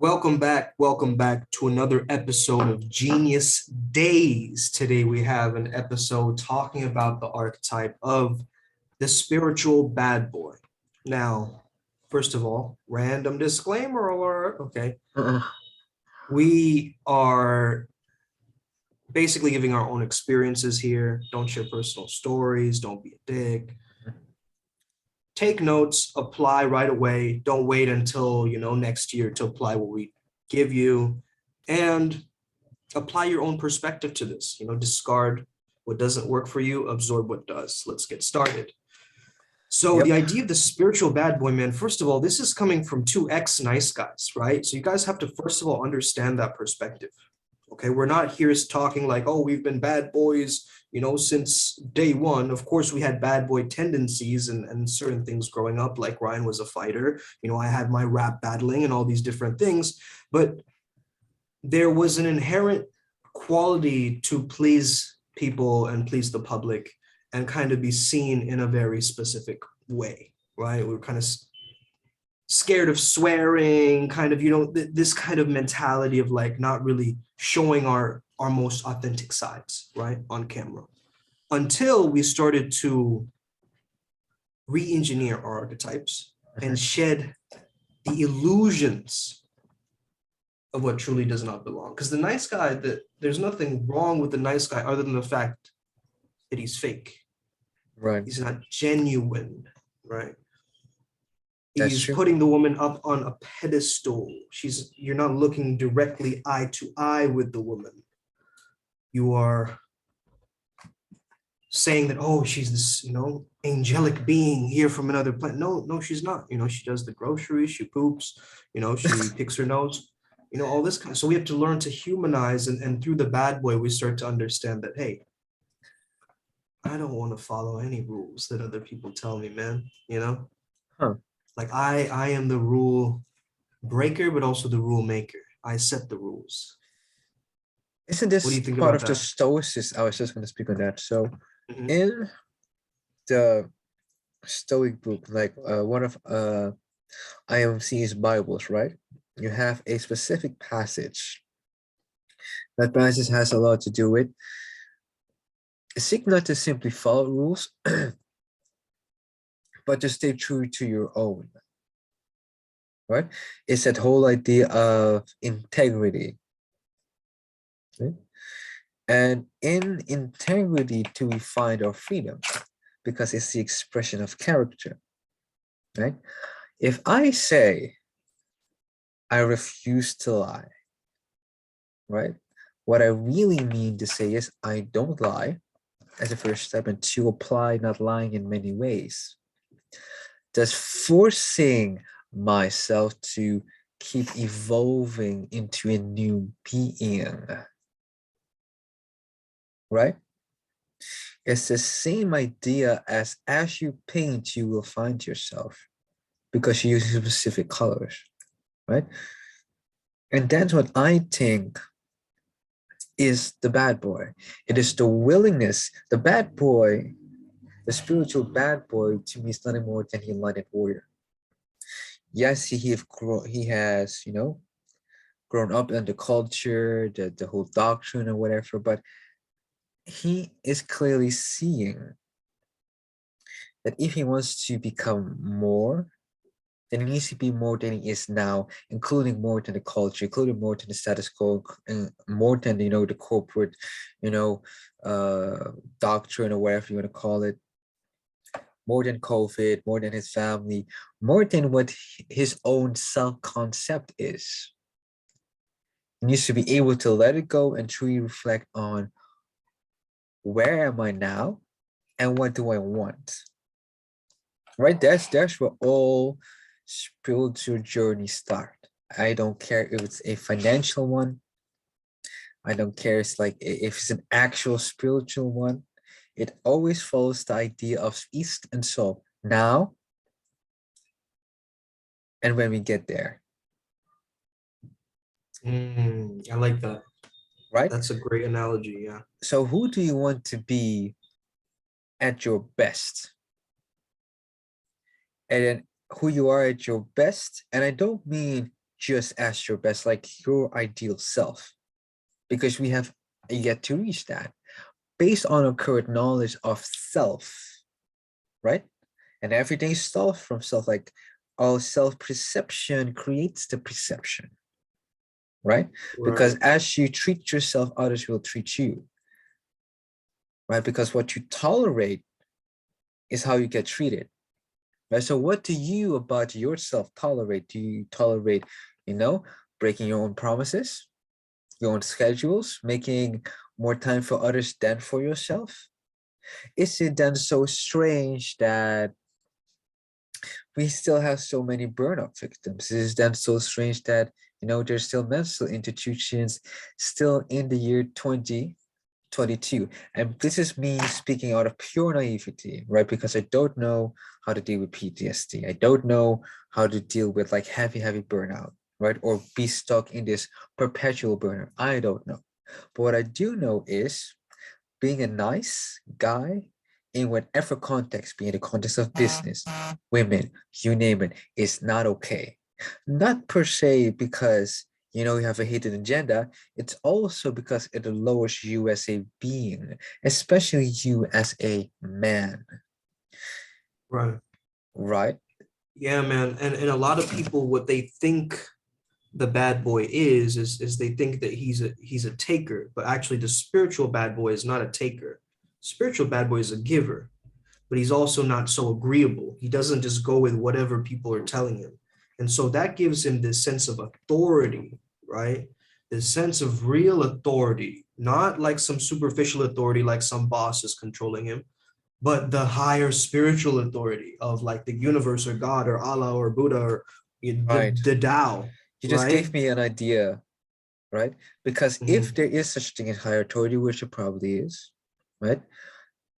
Welcome back to another episode of Genius Days. Today we have an episode talking about the archetype of the spiritual bad boy. Now, first of all, random disclaimer alert. Okay. We are basically giving our own experiences here. Don't share personal stories. Don't be a dick. Take notes, apply right away. Don't wait until, next year to apply what we give you, and apply your own perspective to this. Discard what doesn't work for you, absorb what does. Let's get started. So the Yep. idea of the spiritual bad boy, man, first of all, this is coming from two ex-nice guys, right? So you guys have to, first of all, understand that perspective. Okay, we're not here talking like, oh, we've been bad boys, since day one. Of course, we had bad boy tendencies and certain things growing up, like Ryan was a fighter. I had my rap battling and all these different things, but there was an inherent quality to please people and please the public and kind of be seen in a very specific way, right? We were kind of scared of swearing, kind of, this kind of mentality of like not really showing our most authentic sides, right, on camera, until we started to re-engineer our archetypes and shed the illusions of what truly does not belong. Because the nice guy, there's nothing wrong with the nice guy other than the fact that he's fake. Right. He's not genuine, right? That's He's true. putting the woman up on a pedestal. You're not looking directly eye to eye with the woman. You are saying that, oh, she's this, angelic being here from another planet. No, she's not. She does the groceries, she poops, she picks her nose, all this kind of. So we have to learn to humanize, and through the bad boy, we start to understand that, hey, I don't want to follow any rules that other people tell me, man. Huh. Like I am the rule breaker, but also the rule maker. I set the rules. Isn't What do this you think part about of the that? Stoicism? I was just going to speak on that. So, Mhm. in the Stoic book, like one of IMC's Bibles, right? You have a specific passage. That passage has a lot to do with seek not to simply follow rules, but to stay true to your own. Right? It's that whole idea of integrity. Okay? And in integrity do we find our freedom, because it's the expression of character, right? If I say I refuse to lie, right? What I really mean to say is I don't lie as a first step, and to apply not lying in many ways. Thus forcing myself to keep evolving into a new being, right? It's the same idea as you paint, you will find yourself, because you use specific colors, right? And that's what I think is the bad boy. It is the willingness. The bad boy, the spiritual bad boy, to me is nothing more than a enlightened warrior. Yes, he has, grown up in the culture, the whole doctrine or whatever, but he is clearly seeing that if he wants to become more, then he needs to be more than he is now, including more than the culture, including more than the status quo, and more than, the corporate, doctrine or whatever you want to call it, more than COVID, more than his family, more than what his own self-concept is. He needs to be able to let it go and truly reflect on, where am I now and what do I want? Right? That's where all spiritual journeys start. I don't care if it's a financial one. I don't care if it's an actual spiritual one. It always follows the idea of east and south, now and when we get there. I like that. Right? That's a great analogy. Yeah. So who do you want to be at your best? And then who you are at your best, and I don't mean just as your best, like your ideal self, because we have yet to reach that based on our current knowledge of self, right? And everything starts from self, like our self-perception creates the perception, right? Because Right. as you treat yourself, others will treat you, right? Because what you tolerate is how you get treated, right? So what do you about yourself tolerate? Do you tolerate, you know, breaking your own promises, your own schedules, making more time for others than for yourself? Is it then so strange that we still have so many burnout victims? Is it then so strange that, you know, there's still mental institutions still in the year 2022? And this is me speaking out of pure naivety, right? Because I don't know how to deal with PTSD. I don't know how to deal with like heavy burnout, right? Or be stuck in this perpetual burnout. I don't know. But what I do know is being a nice guy in whatever context, be in the context of business, women, you name it, is not okay. Not per se because you know you have a hidden agenda. It's also because it lowers you as a being, especially you as a man, Right. right? Yeah, man. And a lot of people, what they think the bad boy is they think that he's a taker, but actually the spiritual bad boy is not a taker. Spiritual bad boy is a giver, but he's also not so agreeable. He doesn't just go with whatever people are telling him. And so that gives him this sense of authority, right? This sense of real authority, not like some superficial authority, like some boss is controlling him, but the higher spiritual authority of like the universe or God or Allah or Buddha or Right. the Tao, You just right? gave me an idea, right? Because if Mhm. there is such thing as higher authority, which it probably is, right?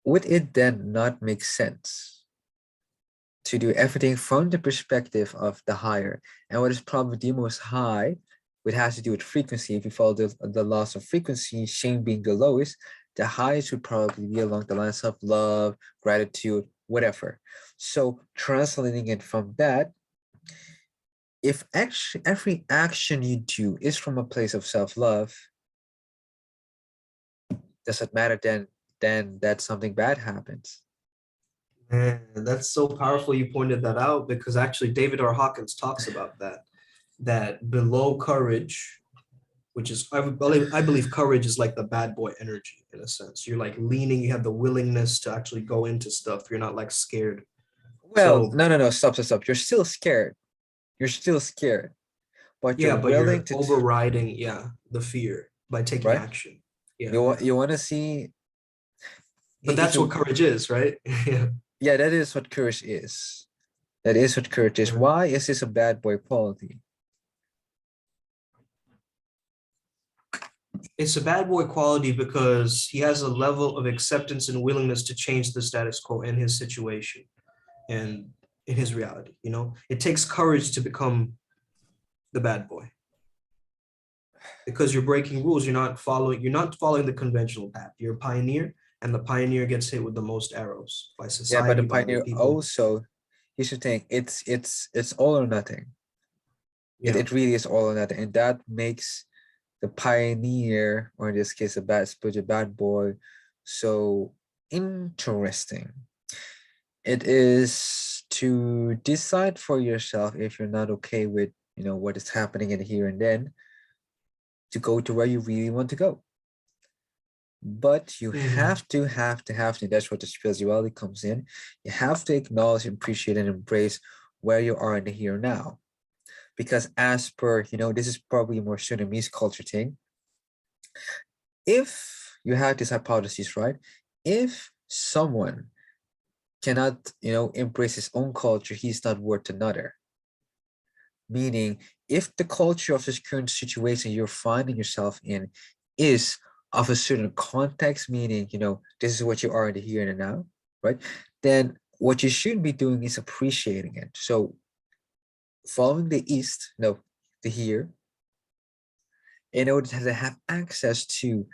Would it then not make sense to do everything from the perspective of the higher? And what is probably the most high, which has to do with frequency. If you follow the laws of frequency, shame being the lowest, the highest would probably be along the lines of love, gratitude, whatever. So translating it from that, if every action you do is from a place of self-love, does it matter then that something bad happens? Man, that's so powerful you pointed that out because actually David R. Hawkins talks about that, that below courage, which is I believe courage is like the bad boy energy in a sense. You're like leaning, you have the willingness to actually go into stuff. You're not like scared. Well, So no, stop. You're still scared. You're still scared, but you're yeah, but willing you're to, overriding, yeah, the fear by taking right? action. Yeah, You want yeah. you want to see But if that's what you, courage is, right? Yeah. yeah, that is what courage is. That is what courage is. Right. Why is this a bad boy quality? It's a bad boy quality because he has a level of acceptance and willingness to change the status quo in his situation and in his reality. It takes courage to become the bad boy because you're breaking rules. You're not following the conventional path. You're a pioneer, and the pioneer gets hit with the most arrows by Yeah, but the society, by other pioneer people. also, you should think it's all or nothing. It, Yeah. it really is all or nothing, and that makes the pioneer, or in this case, a bad boy, so interesting. It is to decide for yourself if you're not okay with, you know, what is happening in the here and then, to go to where you really want to go. But you Mhm. have to, that's where the spirituality comes in. You have to acknowledge, appreciate, and embrace where you are in the here and now. Because as per, you know, this is probably a more Sudanese culture thing. If you have this hypothesis, right? If someone cannot, you know, embrace his own culture, he's not worth another. Meaning, if the culture of this current situation you're finding yourself in is of a certain context, meaning, you know, this is what you are in the here and now, right? Then what you should be doing is appreciating it. So following the East, no, the here, in order to have access to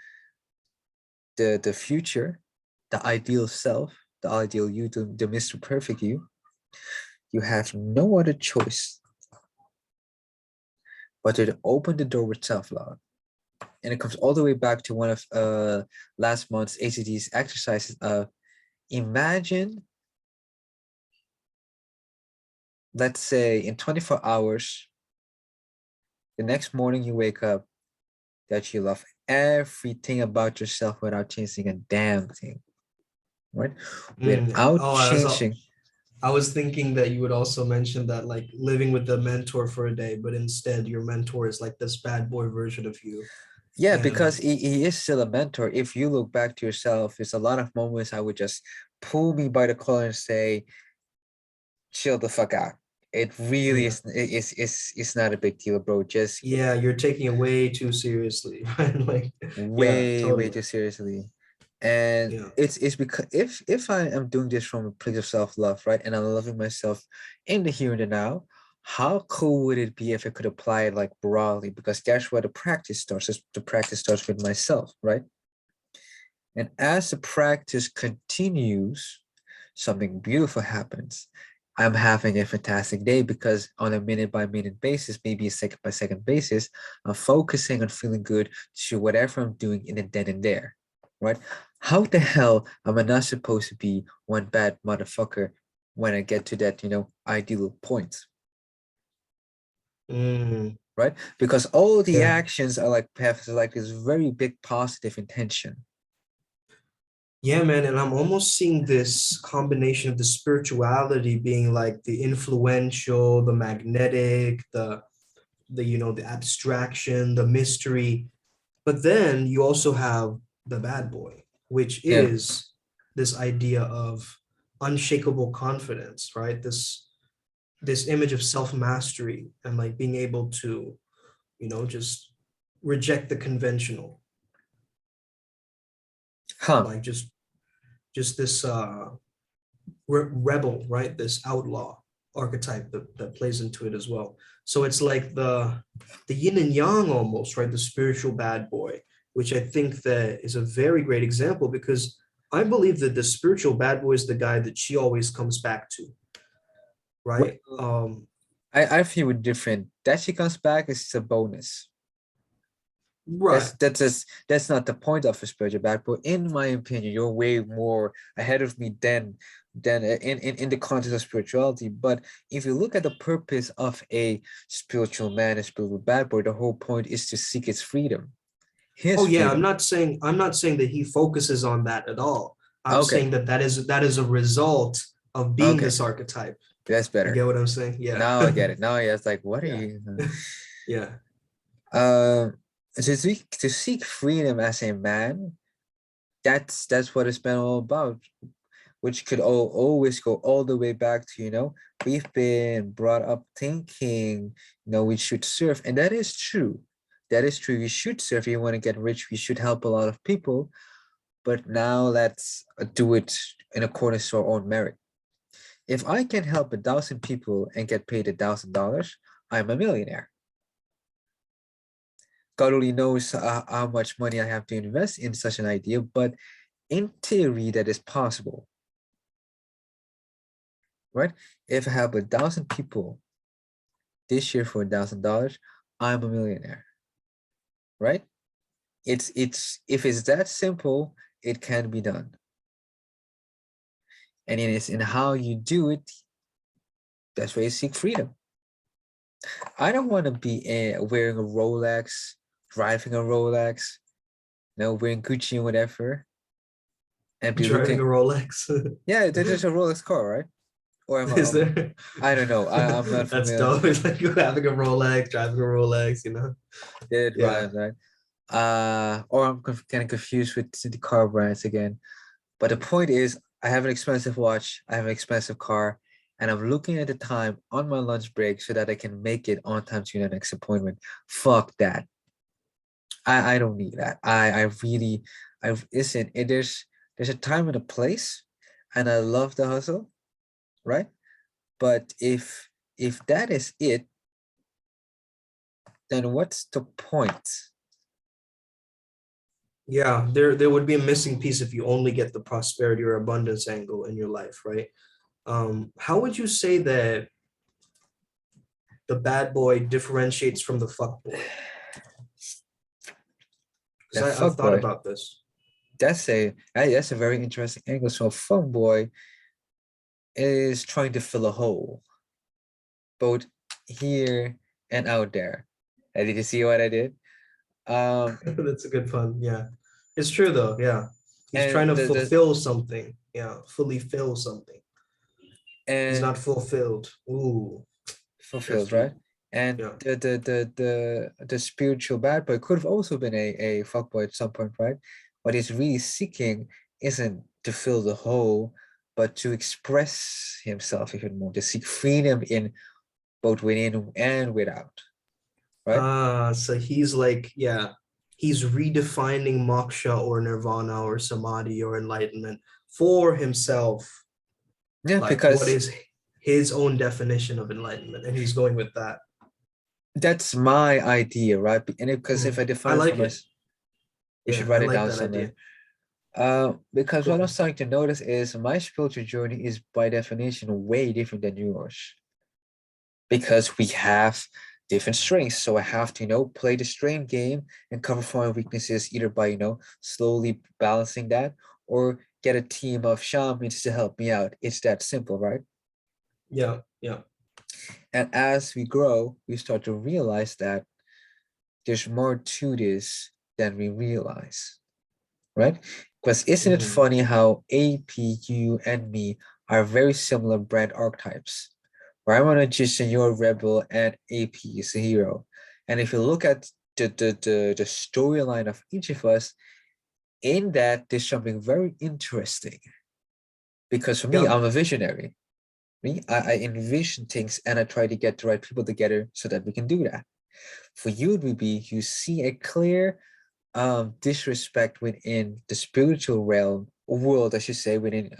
the future, the ideal self, the ideal you, the Mr. Perfect you have no other choice but it opened the door with self-love. And it comes all the way back to one of last month's ACD's exercises of imagine, let's say in 24 hours, the next morning you wake up that you love everything about yourself without changing a damn thing, right? Without Oh, changing. I was thinking that you would also mention that like living with the mentor for a day, but instead your mentor is like this bad boy version of you. Yeah, because And he is still a mentor. If you look back to yourself, there's a lot of moments I would just pull me by the collar and say, chill the fuck out. It really yeah, is it's not a big deal, bro. Just yeah, you're taking it way too seriously, right? Like, yeah, way totally. too seriously. And Yeah. it's because if I am doing this from a place of self-love, right, and I'm loving myself in the here and the now, how cool would it be if I could apply it like broadly? Because that's where the practice starts. The practice starts with myself, right? And as the practice continues, something beautiful happens. I'm having a fantastic day because on a minute by minute basis, maybe a second by second basis, I'm focusing on feeling good to whatever I'm doing in the then and there, right? How the hell am I not supposed to be one bad motherfucker when I get to that, ideal point, Mm, right? Because all the yeah. actions are like have like this very big positive intention. Yeah, man. And I'm almost seeing this combination of the spirituality being like the influential, the magnetic, the abstraction, the mystery. But then you also have the bad boy, which Yeah. is this idea of unshakable confidence, right? This image of self-mastery and like being able to, just reject the conventional, Huh. like just this rebel, right? This outlaw archetype that plays into it as well. So it's like the yin and yang almost, right? The spiritual bad boy, which I think that is a very great example because I believe that the spiritual bad boy is the guy that she always comes back to, right? Well, I feel it different. That she comes back is a bonus. Right. That's not the point of a spiritual back, but in my opinion, you're way more ahead of me than in the context of spirituality. But if you look at the purpose of a spiritual man, a spiritual bad boy, the whole point is to seek its freedom, his Oh yeah, I'm freedom. not saying I'm not saying that he focuses on that at all. I'm Okay, saying that is a result of being okay, this archetype. that's You better. get what I'm saying? Yeah. Now I get it. Now yeah, it's like, what are Yeah. you? Yeah. To seek freedom as a man, that's what it's been all about, which could always go all the way back to, we've been brought up thinking, we should serve. And that is true. That is true. We should serve. You want to get rich, we should help a lot of people. But now let's do it in accordance to our own merit. If I can help 1,000 people and get paid $1,000, I'm a millionaire. God only knows how much money I have to invest in such an idea, but in theory, that is possible, right? If I have 1,000 people this year for $1,000, I'm a millionaire, right? It's if it's that simple, it can be done. And it is in how you do it, that's where you seek freedom. I don't want to be wearing a Rolex, driving a Rolex, wearing Gucci and whatever, and be Driving looking. a Rolex. Yeah, there's a Rolex car, right? Or am I? Is there? I don't know. I'm not That's familiar. dope. It's like having a Rolex, driving a Rolex. Did Yeah. right, right. Or I'm getting confused with the car brands again. But the point is, I have an expensive watch, I have an expensive car, and I'm looking at the time on my lunch break so that I can make it on time to the next appointment. Fuck that. I don't need that. I really I listen. There's a time and a place, and I love the hustle, right? But if that is it, then what's the point? Yeah, there would be a missing piece if you only get the prosperity or abundance angle in your life, right? How would you say that the bad boy differentiates from the fuck boy? The Because I've fuck thought boy. about this. That's a very interesting angle. So fuck boy is trying to fill a hole, both here and out there. And did you see what I did? That's a good pun. Yeah. It's true though. Yeah. He's trying And to the fulfill something. Yeah. Fully fill something. He's and not fulfilled. Ooh, that's fulfilled, right? deep. And Yeah. the spiritual bad boy could have also been a fuckboy at some point, right? What he's really seeking isn't to fill the hole, but to express himself even more, to seek freedom in both within and without, right? So he's like, yeah, he's redefining moksha or nirvana or samadhi or enlightenment for himself. Yeah, Like, what because is his own definition of enlightenment? And he's going with that. that's my idea, right? And because if I I define it for like it. myself, you should Yeah, I write it like down that idea. somewhere. Because what I'm Cool. starting to notice is my spiritual journey is by definition way different than yours because we have different strengths. So I have to, play the strength game and cover for my weaknesses either by, slowly balancing that or get a team of shamans to help me out. It's that simple, right? Yeah, yeah. And as we grow, we start to realize that there's more to this than we realize, right? Because isn't it Mhm. funny how AP, you, and me are very similar brand archetypes? Where I'm a magician, you're a rebel, and AP is a hero. And if you look at the storyline of each of us, in that there's something very interesting. Because for me, Yeah, I'm a visionary. I envision things and I try to get the right people together so that we can do that. For you, it would be you see a clear disrespect within the spiritual realm, world, I should say, within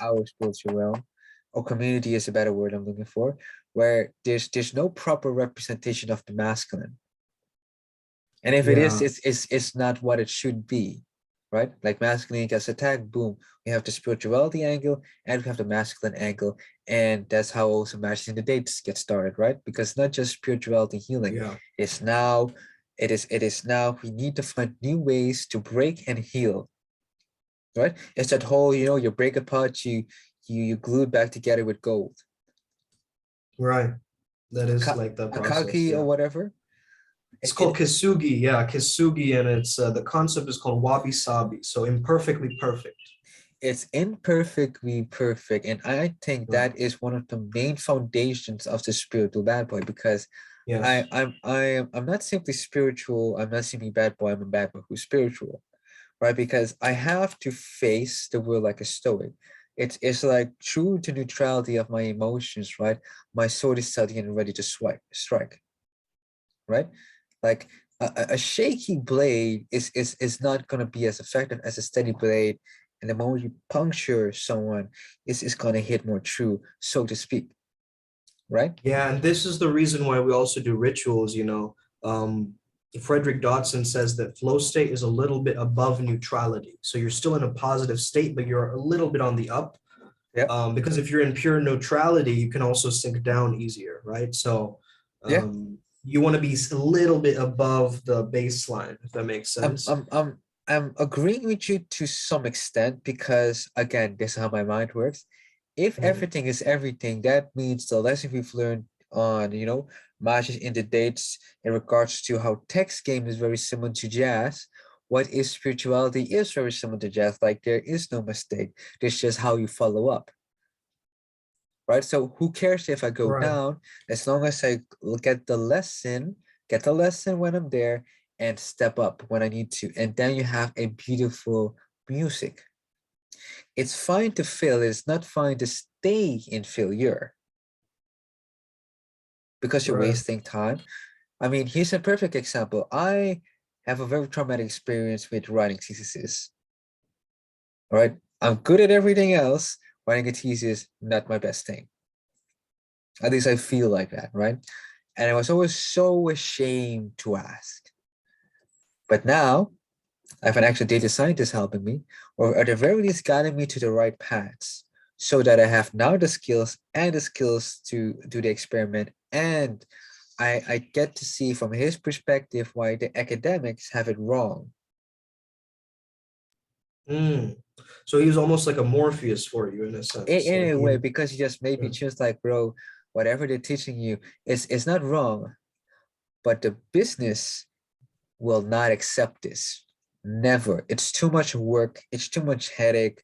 our spiritual realm, or community is a better word I'm looking for, where there's no proper representation of the masculine. And if it is, yeah, it's not what it should be, right? Like masculine gets attacked, boom. We have the spirituality angle and we have the masculine angle. And that's how also matching the dates get started, right? Because not just spirituality healing, yeah, it's now, it is now we need to find new ways to break and heal, right? It's that whole, you break apart, you glue it back together with gold. right. That is Aka- like the process. Akaki or Yeah. whatever. It's It, called it kisugi. Yeah, kisugi, and it's the concept is called wabi sabi. So imperfectly perfect. it's imperfectly perfect. And I think Yeah. that is one of the main foundations of the spiritual bad boy because Yes. I'm not simply spiritual, I'm not simply bad boy, I'm a bad boy who's spiritual, right? Because I have to face the world like a stoic. It's like true to neutrality of my emotions, right? My sword is steady and ready to strike, right? Like a shaky blade is not gonna be as effective as a steady blade. And the moment you puncture someone, is gonna hit more true, so to speak, right? Yeah, and this is the reason why we also do rituals, Frederick Dodson says that flow state is a little bit above neutrality. So you're still in a positive state, but you're a little bit on the up. Yeah, Because if you're in pure neutrality, you can also sink down easier, right? So yeah. you want to be a little bit above the baseline, if that makes I'm sense. I'm I'm I'm agreeing with you to some extent because again, this is how my mind works. If Mhm. everything is everything, that means the lesson we've learned on, matches in the dates in regards to how text game is very similar to jazz. What is spirituality is very similar to jazz. Like there is no mistake. There's just how you follow up, right? So who cares if I go Right. down as long as I look at the lesson, get the lesson when I'm there, and step up when I need to. And then you have a beautiful music. It's fine to fail, it's not fine to stay in failure because you're Right. wasting time. I mean, here's a perfect example. I have a very traumatic experience with writing theses. All right. I'm good at everything else. Writing a thesis, not my best thing. At least I feel like that, right? And I was always so ashamed to ask. But now I have an actual data scientist helping me, or at the very least guiding me to the right paths. so that I have now the skills to do the experiment, and I get to see from his perspective why the academics have it wrong. Mm. So he was almost like a Morpheus for you in a sense. In Like a way, he, because he just made me yeah. choose like, bro, whatever they're teaching you is not wrong, but the business will not accept this. Never. It's too much work. It's too much headache.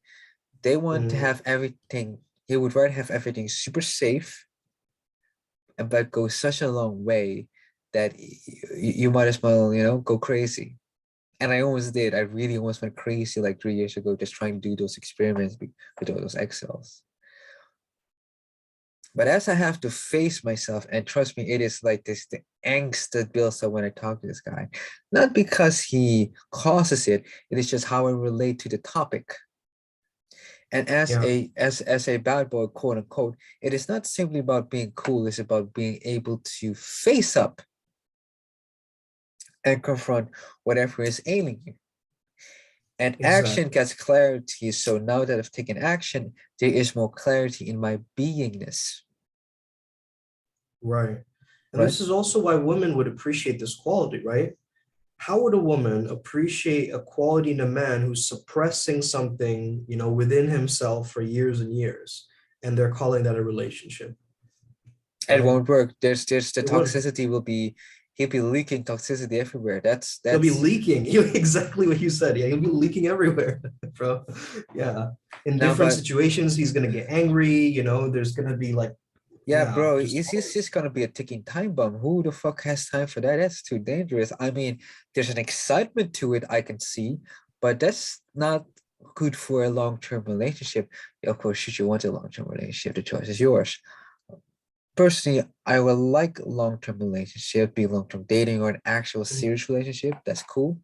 They want to Mm. have everything. He would rather have everything super safe, and but go such a long way that you might as well, go crazy. And I almost did. I really almost went crazy like 3 years ago, just trying to do those experiments with all those Excels. But as I have to face myself, and trust me, it is like this the angst that builds up when I talk to this guy. Not because he causes it, it is just how I relate to the topic. And Yeah, as a bad boy, quote unquote, it is not simply about being cool, it's about being able to face up and confront whatever is ailing you. And action exactly. gets clarity. So now that I've taken action, there is more clarity in my beingness, Right. And right? this is also why women would appreciate this quality, right? How would a woman appreciate a quality in a man who's suppressing something, within himself for years and years, and they're calling that a relationship, It right? won't work. There's the It wouldn't. toxicity will be he'll be leaking toxicity everywhere. That's He'll be that's leaking. Exactly what you said. Yeah, he'll be leaking everywhere, bro. Yeah. In now, different but situations, he's gonna get angry, there's gonna be like, yeah, yeah, bro, just it's just gonna be a ticking time bomb. Who the fuck has time for that? That's too dangerous. I mean, there's an excitement to it I can see, but that's not good for a long-term relationship. Of course, should you want a long-term relationship, the choice is yours. Personally, I would like long-term relationship, be long-term dating or an actual serious relationship. That's cool,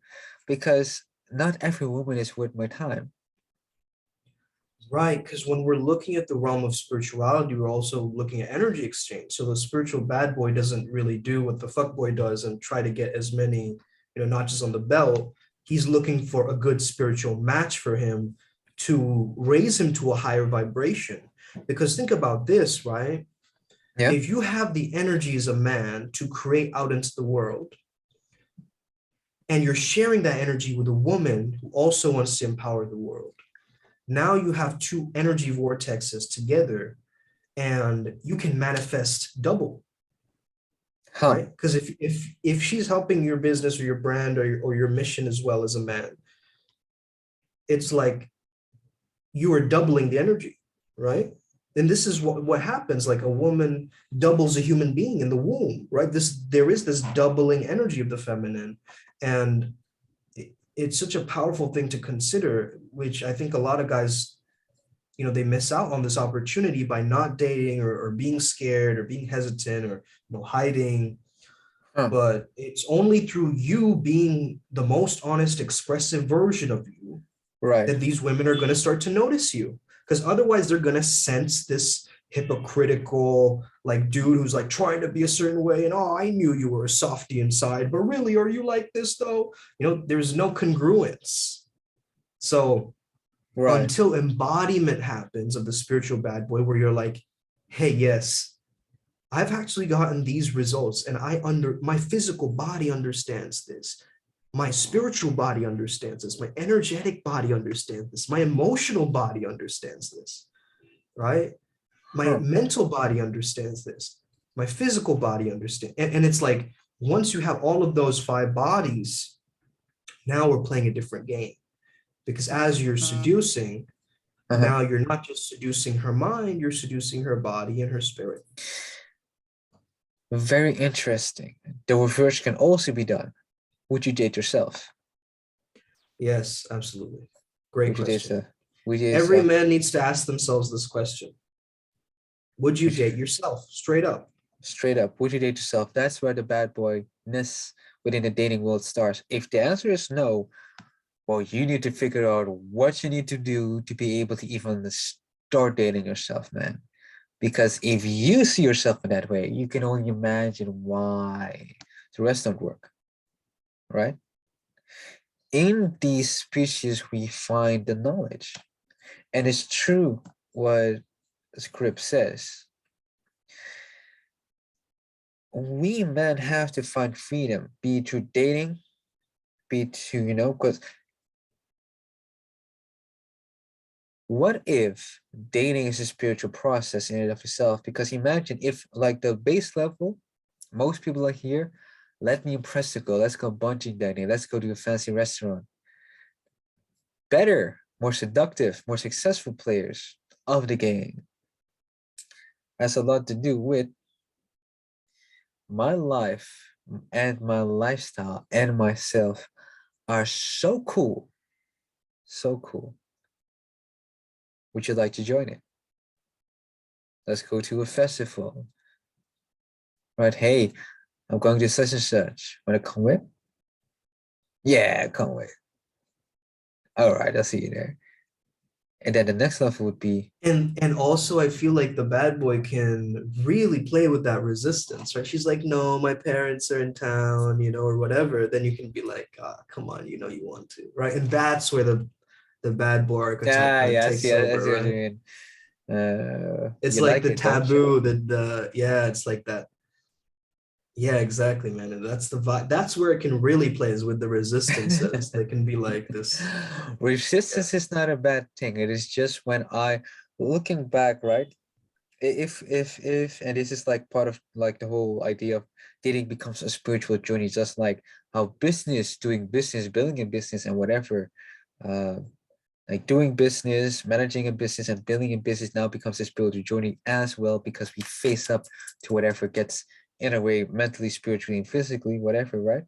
because not every woman is worth my time. right, because when we're looking at the realm of spirituality, we're also looking at energy exchange. So the spiritual bad boy doesn't really do what the fuck boy does and try to get as many, not just on the belt. He's looking for a good spiritual match for him to raise him to a higher vibration. Because think about this, right? Yeah. If you have the energy as a man to create out into the world, and you're sharing that energy with a woman who also wants to empower the world, now you have two energy vortexes together and you can manifest double, Huh. right? Because if she's helping your business or your brand or your mission as well as a man, it's like you are doubling the energy, right? And this is what happens, like a woman doubles a human being in the womb, right? There is this doubling energy of the feminine, and it's such a powerful thing to consider, which I think a lot of guys, they miss out on this opportunity by not dating or being scared or being hesitant or hiding. Huh. But it's only through you being the most honest, expressive version of you Right. that these women are going to start to notice you. Because otherwise, they're going to sense this hypocritical, like, dude who's like trying to be a certain way. And, oh, I knew you were a softie inside, but really, are you like this though? There's no congruence. So Right. until embodiment happens of the spiritual bad boy, where you're like, hey, yes, I've actually gotten these results, and my physical body understands this. My spiritual body understands this. My energetic body understands this. My emotional body understands this, right? My Huh. mental body understands this. My physical body understands. And it's like, once you have all of those five bodies, now we're playing a different game. Because as you're seducing, Uh-huh. now you're not just seducing her mind, you're seducing her body and her spirit. Very interesting. The reverse can also be done. Would you date yourself? Yes, absolutely. Great Would you date question. yourself? Would you date Every yourself? man needs to ask themselves this question. Would you Would you, date yourself straight up? straight up, would you date yourself? That's where the bad boyness within the dating world starts. If the answer is no, well, you need to figure out what you need to do to be able to even start dating yourself, man. Because if you see yourself in that way, you can only imagine why the rest don't work, right? In these species, we find the knowledge. And it's true. what the script says. We men have to find freedom, be it through dating, be it to, because what if dating is a spiritual process in and of itself? Because imagine if, like, the base level, most people are here, let me impress the girl, let's go bungee dining, let's go to a fancy restaurant. Better, more seductive, more successful players of the game has a lot to do with my life and my lifestyle and myself are so cool. So cool. Would you like to join it? Let's go to a festival. Right? Hey, I'm going to such and such. Want to come with? Yeah, come with. All right, I'll see you there. And then the next level would be, And also I feel like the bad boy can really play with that resistance, right? She's like, no, my parents are in town, or whatever. Then you can be like, come on, you want to, right? And that's where the bad boy archetype kind of yeah, I see, takes I over, see what you right? mean. It's You like like the it, don't you? taboo, yeah, it's like that. Yeah, exactly, man. And that's the vibe. That's where it can really play is with the resistances. They can be like this. Yeah. Resistance is not a bad thing. It is just when looking back, right? If, and this is like part of like the whole idea of dating becomes a spiritual journey, just like how doing business, building a business, and whatever, uh, like doing business, managing a business, and building a business now becomes a spiritual journey as well because we face up to whatever gets in a way mentally, spiritually, and physically, whatever, right?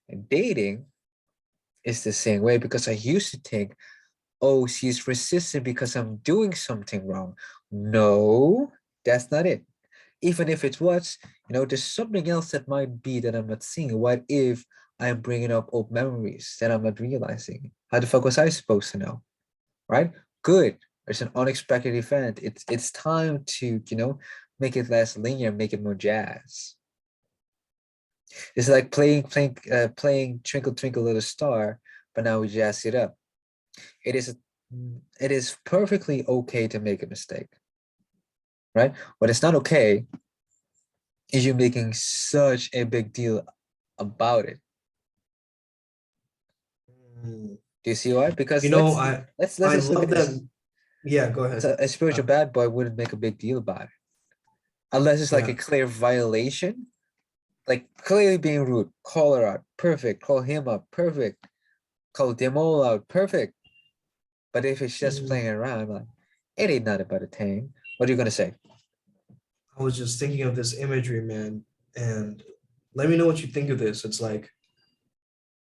And dating is the same way because I used to think, oh, she's resistant because I'm doing something wrong. No, that's not it. Even if it was, there's something else that might be that I'm not seeing. What if I'm bringing up old memories that I'm not realizing? How the fuck was I supposed to know? Right? Good. There's an unexpected event. It's time to, make it less linear, make it more jazz. It's like playing Twinkle Twinkle Little Star, but now we jazz it up. It is it is perfectly okay to make a mistake, right? What is not okay is you making such a big deal about it. Mm. Do you see why? You Because know, let's I just look love at this. that. Yeah, go So ahead. a spiritual Uh, bad boy wouldn't make a big deal about it unless it's like a yeah. clear violation, like clearly being rude. Call her out, perfect. Call him up, perfect. Call them all out, perfect. But if it's just Mm. playing around, like it ain't not about a thing. What are you gonna say? I was just thinking of this imagery, man, and let me know what you think of this. It's like,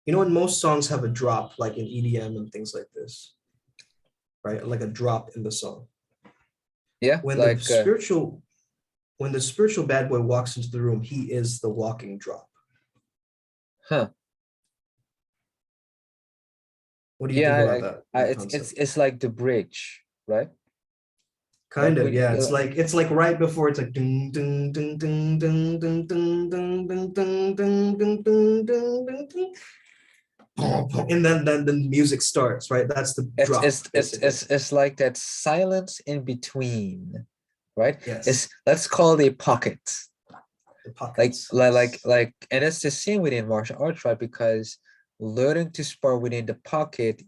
when most songs have a drop, like in EDM and things like this, right? Like a drop in the song. Yeah, When the like spiritual when the spiritual bad boy walks into the room, he is the walking drop. huh. What do you think about Yeah, that it's concept? it's like the bridge, right? Right? Kind of, yeah. It's like right before it's like ding ding ding ding ding ding ding ding ding ding ding ding ding ding ding, and then the music starts, right? That's the it's drop, it's it's basically. it's it's like that silence in between, right? It's Yes, let's call it a pocket. the Like pockets. like like Yes. like and it's the same within martial arts, right? Because learning to spar within the pocket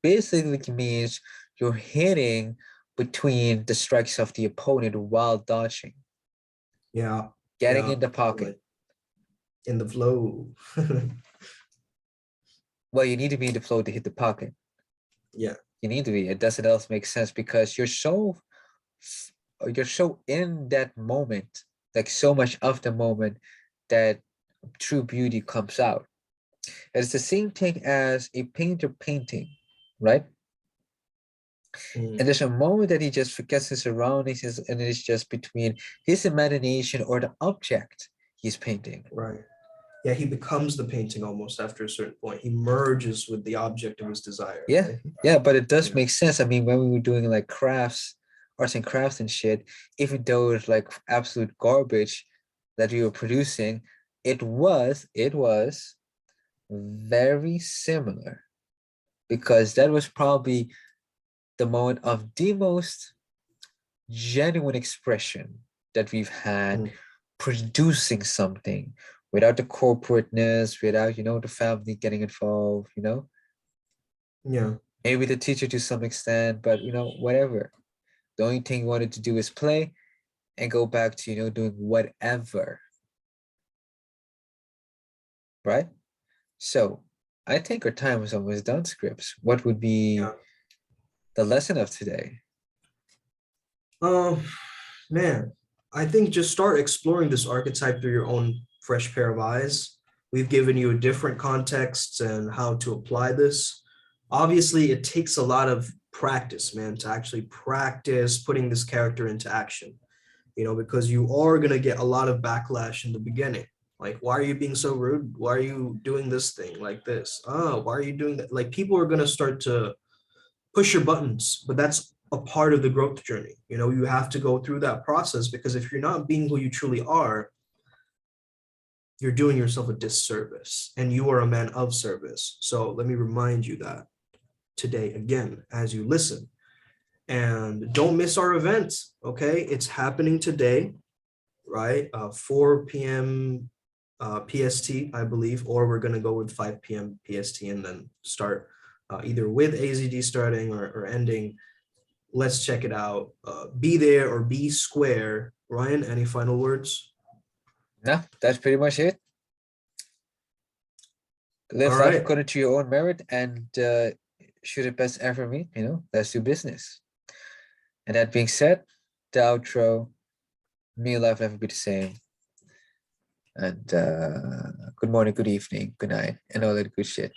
basically means you're hitting between the strikes of the opponent while dodging, Yeah, getting yeah, in the pocket. totally. In the flow. Well, you need to be in the flow to hit the pocket. Yeah. You need to be. It doesn't else make sense because you're so in that moment, like so much of the moment that true beauty comes out. It's the same thing as a painter painting, right? And Mm, there's a moment that he just forgets his surroundings and it's just between his imagination or the object he's painting. right. Yeah, he becomes the painting almost after a certain point. He merges with the object of his desire, Yeah, right? yeah, but it does Yeah. make sense. I mean, when we were doing like crafts, arts and crafts and shit, even though it's like absolute garbage that we were producing, it was very similar because that was probably the moment of the most genuine expression that we've had Mm. producing something without the corporateness, without, the family getting involved, Yeah. maybe the teacher to some extent, but, whatever. The only thing we wanted to do is play and go back to, doing whatever, right? So I think our time is almost done, Scripps. What would be Yeah. the lesson of today? Um, Man, I think just start exploring this archetype through your own fresh pair of eyes. We've given you a different context and how to apply this. Obviously, it takes a lot of practice, man, to actually practice putting this character into action, because you are going to get a lot of backlash in the beginning. Like, why are you being so rude? Why are you doing this thing like this? Oh, why are you doing that? Like, people are going to start to push your buttons, but that's a part of the growth journey. You have to go through that process, because if you're not being who you truly are, you're doing yourself a disservice, and you are a man of service. So let me remind you that today again as you listen. And don't miss our event, okay? It's happening today, right? 4 p.m. PST, I believe, or we're going to go with 5 p.m. PST and then start either with AZD starting or ending. Let's check it out. Be there or be square. Ryan, any final words? No, that's pretty much it. All Live life right. according to your own merit, and should it best ever meet, let's do business. And that being said, the outro, may your life never be the same. And good morning, good evening, good night, and all that good shit.